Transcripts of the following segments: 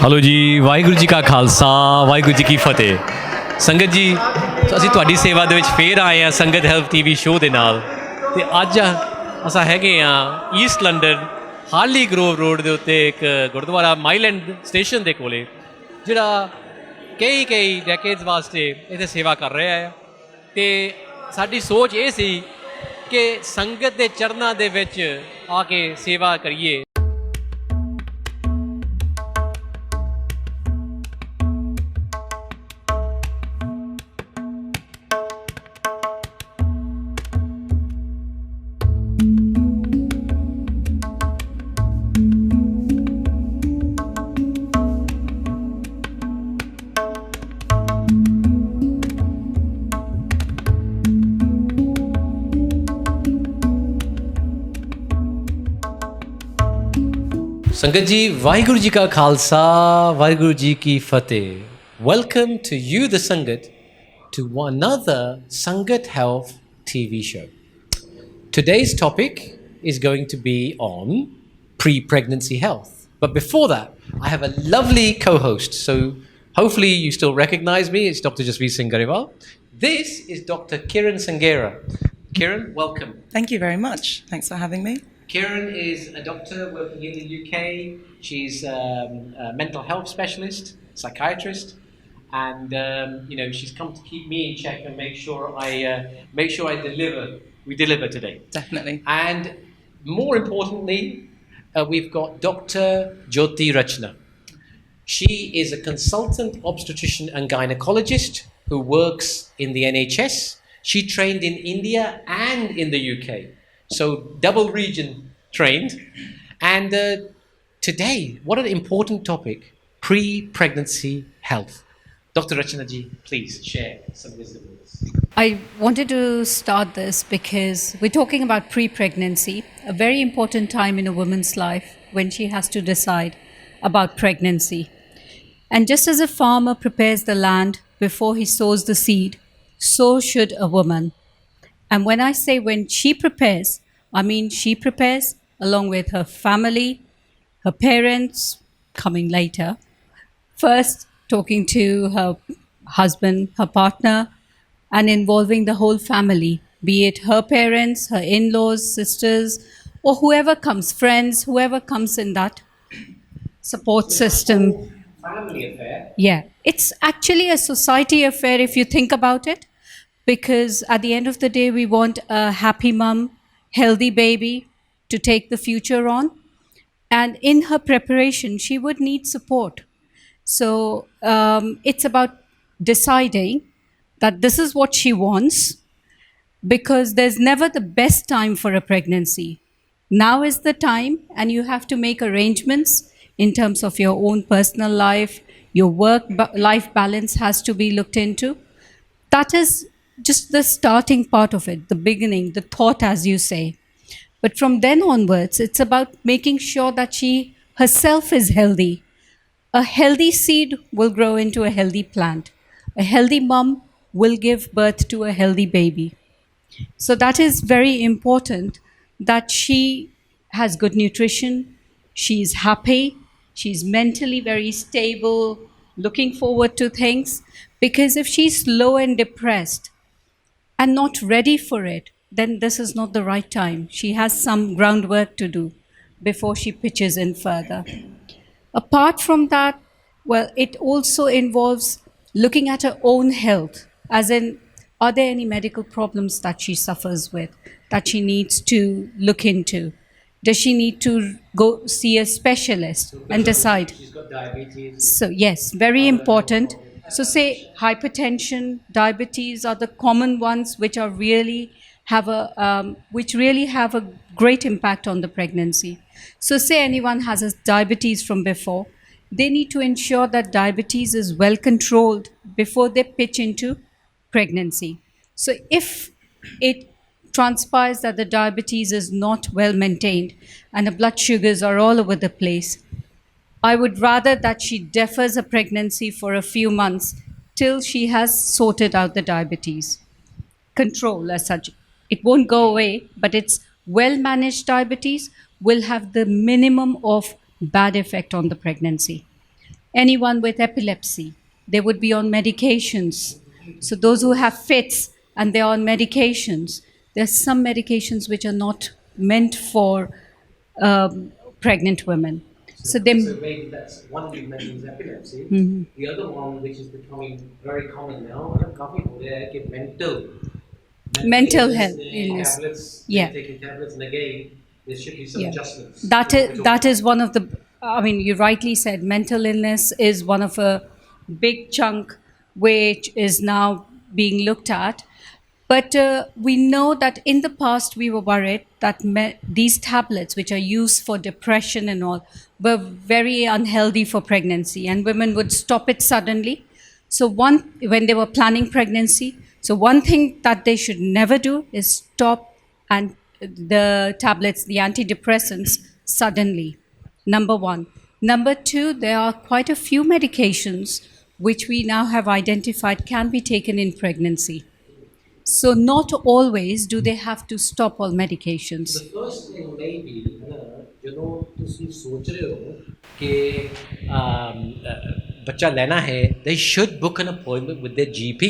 Hello ਜੀ, ਵਾਹਿਗੁਰੂ ਜੀ ਕਾ ਖਾਲਸਾ, ਵਾਹਿਗੁਰੂ ਜੀ ਕੀ ਫਤਿਹ। ਸੰਗਤ ਜੀ, ਅਸੀਂ ਤੁਹਾਡੀ ਸੇਵਾ ਦੇ ਵਿੱਚ ਫੇਰ ਆਏ ਹਾਂ ਸੰਗਤ ਹੈਲਥ ਟੀਵੀ ਸ਼ੋਅ ਦੇ ਨਾਲ। ਅਤੇ ਅੱਜ ਅਸਾਂ ਹੈਗੇ ਹਾਂ ਈਸਟ ਲੰਡਨ ਹਾਰਲੀ ਗਰੋਵ ਰੋਡ ਦੇ ਉੱਤੇ ਇੱਕ ਗੁਰਦੁਆਰਾ ਮਾਈਲੈਂਡ ਸਟੇਸ਼ਨ ਦੇ ਕੋਲੇ, ਜਿਹੜਾ ਕਈ ਡੈਕੇਡਸ ਵਾਸਤੇ ਇੱਥੇ ਸੇਵਾ ਕਰ ਰਿਹਾ ਹੈ। ਅਤੇ ਸਾਡੀ ਸੋਚ ਇਹ ਸੀ ਕਿ ਸੰਗਤ ਦੇ ਚਰਨਾਂ ਦੇ ਵਿੱਚ ਆ ਕੇ ਸੇਵਾ ਕਰੀਏ। ਸੰਗਤ ਜੀ, ਵਾਹਿਗੁਰੂ ਜੀ ਕਾ ਖਾਲਸਾ, ਵਾਹਿਗੁਰੂ ਜੀ ਕੀ ਫਤਿਹ। Welcome to you, the Sangat, to another Sangat Health TV show. Today's topic is going to be on pre-pregnancy health. But before that, I have a lovely co-host. So hopefully you still recognize me. It's Dr. Jasveer Singh Gariwal. This is Dr. Kiran Sangera. Kiran, welcome. Thank you very much. Thanks for having me. Kiran is a doctor working in the UK. She's a mental health specialist, psychiatrist, and she's come to keep me in check and make sure I deliver. We deliver today. Definitely. And more importantly, we've got Dr. Jyoti Rachna. She is a consultant obstetrician and gynecologist who works in the NHS. She trained in India and in the UK. So double region trained. And today, what an important topic, pre-pregnancy health. Dr. Rachna ji, please share some wisdom with us. I wanted to start this because we're talking about pre-pregnancy, a very important time in a woman's life when she has to decide about pregnancy. And just as a farmer prepares the land before he sows the seed, so should a woman. And when I say when she prepares, I mean she prepares along with her family, her parents coming later. First, talking to her husband, her partner, and involving the whole family, be it her parents, her in-laws, sisters, or whoever comes, friends, whoever comes in that support system. Family affair. Yeah, it's actually a society affair if you think about it. Because at the end of the day, we want a happy mum, healthy baby to take the future on. And in her preparation, she would need support. So it's about deciding that this is what she wants, because there's never the best time for a pregnancy. Now is the time, and you have to make arrangements in terms of your own personal life. Your work-life balance has to be looked into. That is just the starting part of it, the beginning, the thought, as you say. But from then onwards, it's about making sure that she herself is healthy. A healthy seed will grow into a healthy plant. A healthy mum will give birth to a healthy baby. So that is very important, that she has good nutrition, she's happy, she's mentally very stable, looking forward to things. Because if she's low and depressed, and not ready for it, then this is not the right time. She has some groundwork to do before she pitches in further. Apart from that, well, it also involves looking at her own health, as in, are there any medical problems that she suffers with, that she needs to look into? Does she need to go see a specialist and decide? She's got diabetes. So yes, very important. So say hypertension, diabetes are the common ones which really have a great impact on the pregnancy. So say anyone has a diabetes from before, they need to ensure that diabetes is well controlled before they pitch into pregnancy. So if it transpires that the diabetes is not well maintained and the blood sugars are all over the place, I would rather that she defers a pregnancy for a few months till she has sorted out the diabetes. Control as such. It won't go away, but it's well managed diabetes will have the minimum of bad effect on the pregnancy. Anyone with epilepsy, they would be on medications. So those who have fits and they're on medications, there's some medications which are not meant for pregnant women. So they So maybe that's one you mentioned is epilepsy. The other one, which is becoming very common now, and काफी हो रहा है कि mental illness, health illness. tablets, Yeah. taking tablets, and again there should be some Yeah. adjustments. That is one of the, I mean, you rightly said mental illness is one of a big chunk which is now being looked at. But we know that in the past we were worried that these tablets, which are used for depression and all, were very unhealthy for pregnancy, and women would stop it suddenly. So when they were planning pregnancy, so one thing that they should never do is stop and the tablets, the antidepressants, suddenly. Number one. Number two, there are quite a few medications which we now have identified can be taken in pregnancy. So not always do they have to stop all medications. The first thing maybe है ना ਜਦੋਂ ਤੁਸੀਂ सोच रहे हो कि बच्चा लेना है, they should book an appointment with their GP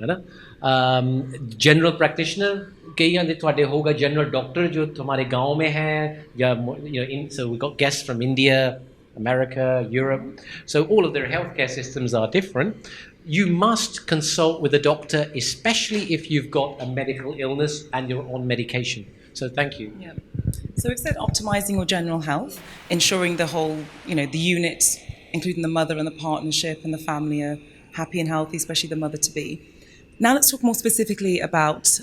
है ना जनरल प्रैक्टिशनर कई आंदे ਤੁਹਾਡੇ होगा जनरल डॉक्टर जो तुम्हारे गांव में है या so we got guests from India, America, Europe, so all of their healthcare systems are different. You must consult with a doctor, especially if you've got a medical illness and you're on medication. So thank you. Yeah. So we've said optimizing your general health, ensuring the whole, the unit, including the mother and the partnership and the family are happy and healthy, especially the mother to be. Now let's talk more specifically about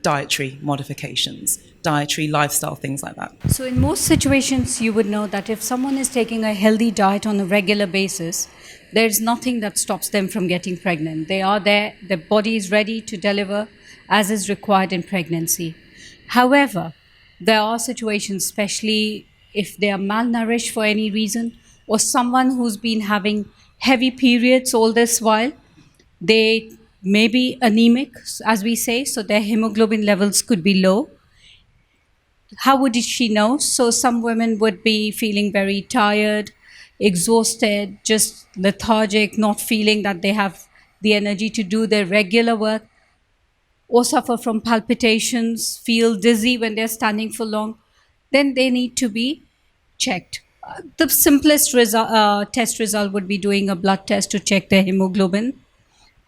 dietary modifications, dietary lifestyle, things like that. So in most situations, you would know that if someone is taking a healthy diet on a regular basis, there's nothing that stops them from getting pregnant. They are there, their body is ready to deliver as is required in pregnancy. However, there are situations, especially if they are malnourished for any reason, or someone who's been having heavy periods all this while, they may be anemic, as we say, so their hemoglobin levels could be low. How would she know? So some women would be feeling very tired, exhausted, just lethargic, not feeling that they have the energy to do their regular work, or suffer from palpitations, feel dizzy when they're standing for long. Then they need to be checked. The simplest test result would be doing a blood test to check their hemoglobin.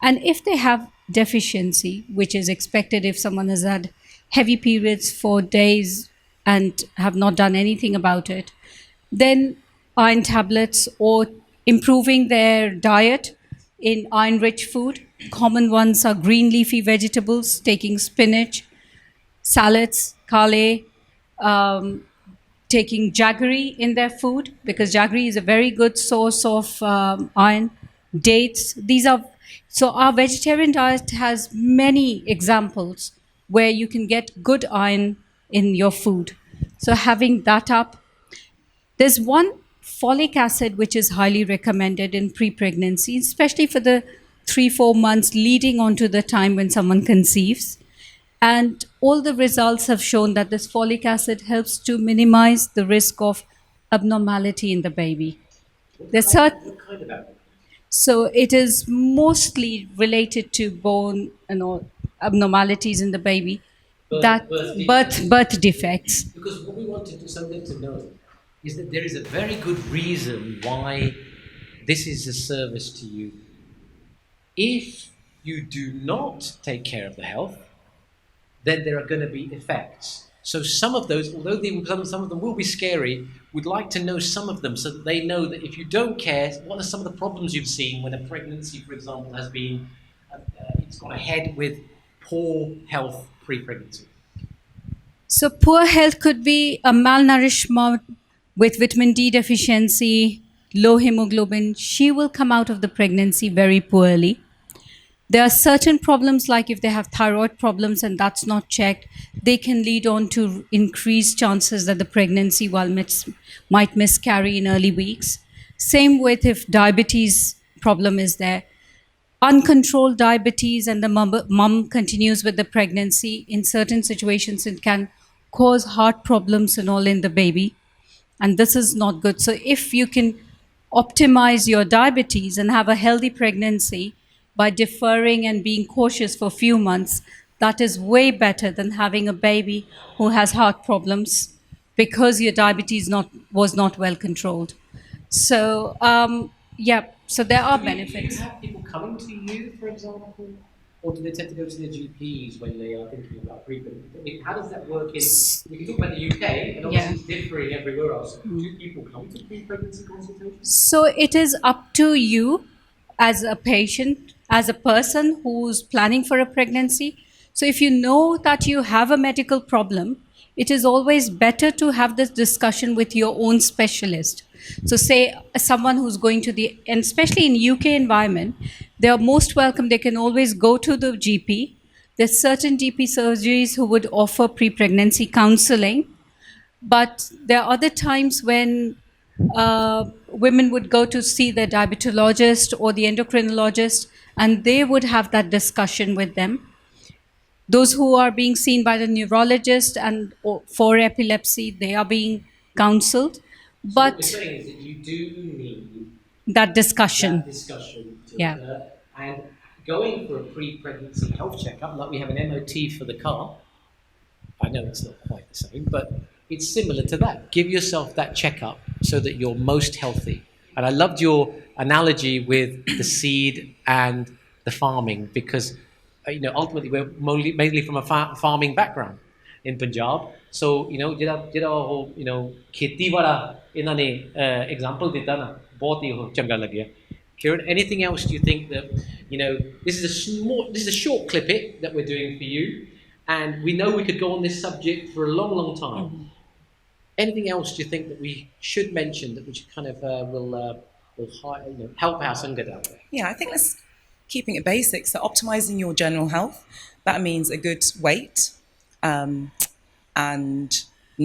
And if they have deficiency, which is expected if someone has had heavy periods for days and have not done anything about it, then iron tablets or improving their diet in iron-rich food. Common ones are green leafy vegetables, taking spinach, salads, kale, taking jaggery in their food, because jaggery is a very good source of iron. Dates, these are, so our vegetarian diet has many examples where you can get good iron in your food. So having that up. There's one folic acid which is highly recommended in pre-pregnancy, especially for the 3-4 months leading on to the time when someone conceives. And all the results have shown that this folic acid helps to minimize the risk of abnormality in the baby. What kind of abnormality? So it is mostly related to bone and all abnormalities in the baby, birth defects. Because what we want to do something to know is that there is a very good reason why this is a service to you. If you do not take care of the health, then there are going to be effects. So some of those, although some of them will be scary, we'd like to know some of them so that they know that if you don't care, what are some of the problems you've seen when a pregnancy, for example, has been, it's gone ahead with poor health pre-pregnancy? So poor health could be a malnourished mom with vitamin D deficiency, low hemoglobin. She will come out of the pregnancy very poorly. There are certain problems, like if they have thyroid problems and that's not checked, they can lead on to increased chances that the pregnancy might miscarry in early weeks. Same with if diabetes problem is there. Uncontrolled diabetes and the mom continues with the pregnancy, in certain situations it can cause heart problems and all in the baby, and this is not good. So if you can optimize your diabetes and have a healthy pregnancy by deferring and being cautious for a few months, that is way better than having a baby who has heart problems because your diabetes was not well controlled. So yeah, so there are benefits. Do you have people coming to you, for example? Or do they tend to go to their GPs when they are thinking about pre-pregnancy? I mean, how does that work in... We can talk about the UK, and obviously it's differing everywhere else. Do people come to pre-pregnancy consultations? So it is up to you as a patient, as a person who's planning for a pregnancy. So if you know that you have a medical problem, it is always better to have this discussion with your own specialist. So say someone who's going to the, and especially in UK environment, they are most welcome. They can always go to the GP. There's certain GP surgeries who would offer pre-pregnancy counseling, but there are other times when women would go to see their diabetologist or the endocrinologist, and they would have that discussion with them. Those who are being seen by the neurologist and for epilepsy, they are being counseled. So what you're But saying is that you do need that discussion, that discussion to Yeah. occur, and going for a pre-pregnancy health checkup, like we have an MOT for the car. I know it's not quite the same, but it's similar to that. Give yourself that checkup so that you're most healthy. And I loved your analogy with the seed and the farming, because ultimately we're mainly from a farming background in Punjab. So ਜਿਹੜਾ ਉਹ ਖੇਤੀ ਵਾਲਾ ਇਹਨਾਂ ਨੇ example ਦਿੱਤਾ ਨਾ, ਬਹੁਤ ਹੀ ਉਹ ਚੰਗਾ ਲੱਗਿਆ. Kieran, anything else do you think that this is a short clip that we're doing for you, and we know we could go on this subject for a long time. Anything else do you think that we should mention that which kind of will help our Sangat out there? Yeah, I think let's keeping it basic. So optimizing your general health, that means a good weight, and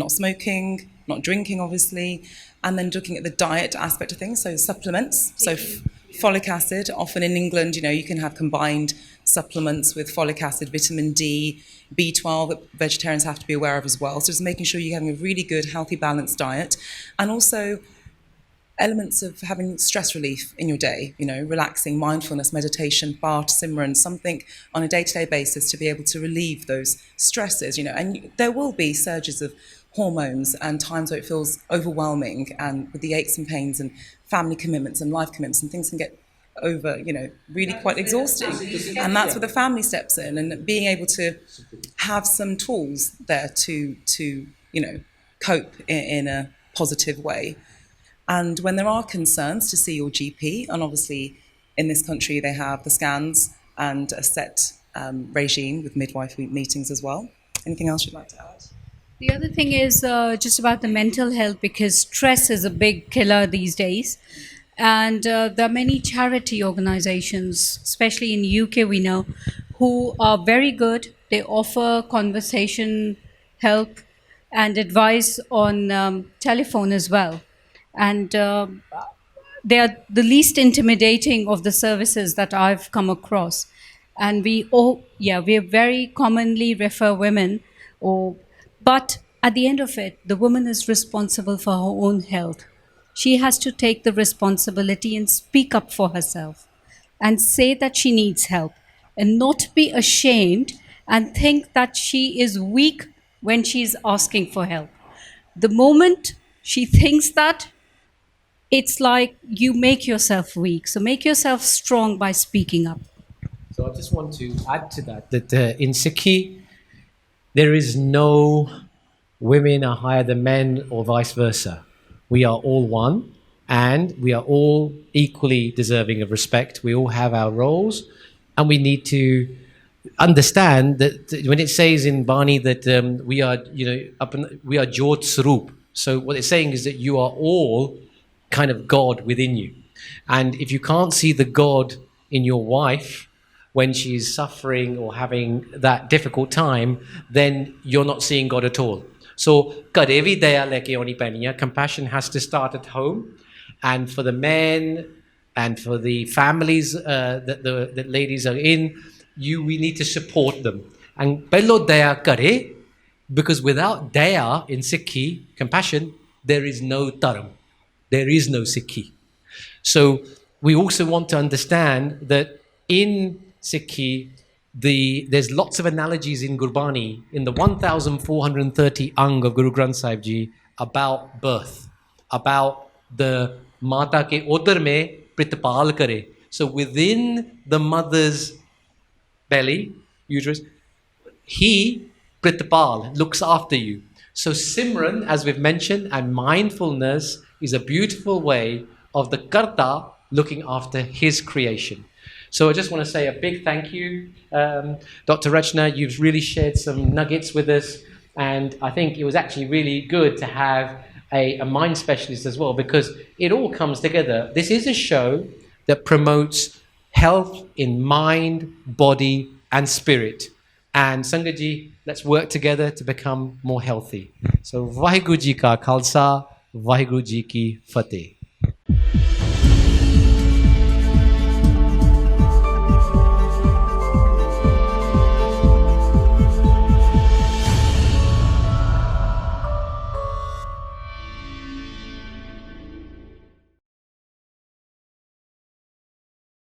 not smoking, not drinking, obviously, and then looking at the diet aspect of things. So supplements, so folic acid. Often in England, you can have combined supplements with folic acid, vitamin D, B12 that vegetarians have to be aware of as well. So just making sure you're having a really good, healthy, balanced diet, and also elements of having stress relief in your day, relaxing, mindfulness, meditation, Bart, Simran, something on a day-to-day basis to be able to relieve those stresses, and there will be surges of hormones and times where it feels overwhelming, and with the aches and pains and family commitments and life commitments, and things can get over, really quite exhausting. And that's where the family steps in, and being able to have some tools there to cope in a positive way. And when there are concerns, to see your GP, and obviously in this country they have the scans and a set regime with midwife meetings as well. Anything else you'd like to add? the other thing is just about the mental health, because stress is a big killer these days. And there are many charity organizations, especially in UK, we know, who are very good. They offer conversation help and advice on telephone as well. And they are the least intimidating of the services that I've come across. And we very commonly refer women, but at the end of it, the woman is responsible for her own health. She has to take the responsibility and speak up for herself and say that she needs help, and not be ashamed and think that she is weak when she's asking for help. The moment she thinks that, it's like you make yourself weak. So make yourself strong by speaking up. So I just want to add to that in Sikhi, there is no women are higher than men or vice versa. We are all one, and we are all equally deserving of respect. We all have our roles, and we need to understand that when it says in Bani that we are, we are Jyot Sarup. So what it's saying is that you are all kind of God within you. And if you can't see the God in your wife, when she's suffering or having that difficult time, then you're not seeing God at all. So ਘਰੇ ਵੀ ਦਇਆ ਲੈ ਕੇ ਆਉਣੀ ਪੈਣੀ ਆ. Compassion has to start at home, and for the men and for the families that ladies are in, we need to support them. And ਪਹਿਲੋ ਦਇਆ ਘਰੇ, because without daya in Sikhi, compassion, there is no dharam, there is no Sikhi. So we also want to understand that in Sikhi, there's lots of analogies in Gurbani, in the 1430 Ang of Guru Granth Sahib Ji, about birth, about the Mata ke odar mein pritpal kare. So within the mother's belly, uterus, he, pritpal, looks after you. So Simran, as we've mentioned, and mindfulness is a beautiful way of the Karta looking after his creation. So I just want to say a big thank you, Dr. Rachna. You've really shared some nuggets with us, and I think it was actually really good to have a mind specialist as well, because it all comes together. This is a show that promotes health in mind, body, and spirit. And Sangat ji, let's work together to become more healthy. So Vaheguru Ji Ka Khalsa, Vaheguru Ji Ki Fateh.